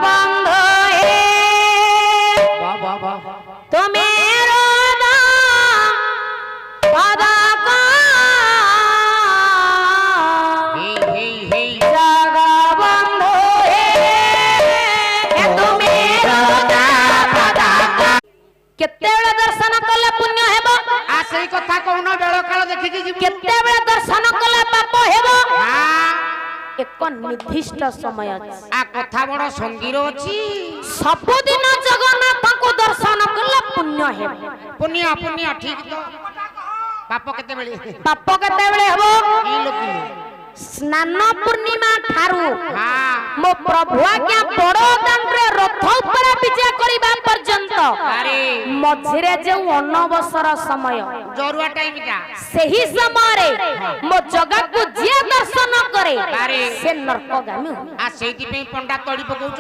बंधु तुम्हें केतेबेले दर्शन कले पुण्य हेबो आ सही कथा कहनो बेलो काल देखि जी केतेबेले दर्शन कले पाप हेबो हां एक निर्दिष्ट समय अछि आ कथा बड़ संगीर अछि सबदिन जगन्नाथ को दर्शन कले पुण्य हेबो पुण्य पुण्य ठीक तो पाप केतेबेले हेबो ई लोक स्नान पूर्णिमा ठारू हां मो प्रभु आज्ञा बड़ो दांडरे रथ ऊपर विजय करिबा पर्यंत अरे मझिरे जे अनवसर समय जरुआ टाइम का सही समय रे मो जगह को जे दर्शन करे से नरकगामी आ सेति पे पंडा तड़ी पकौ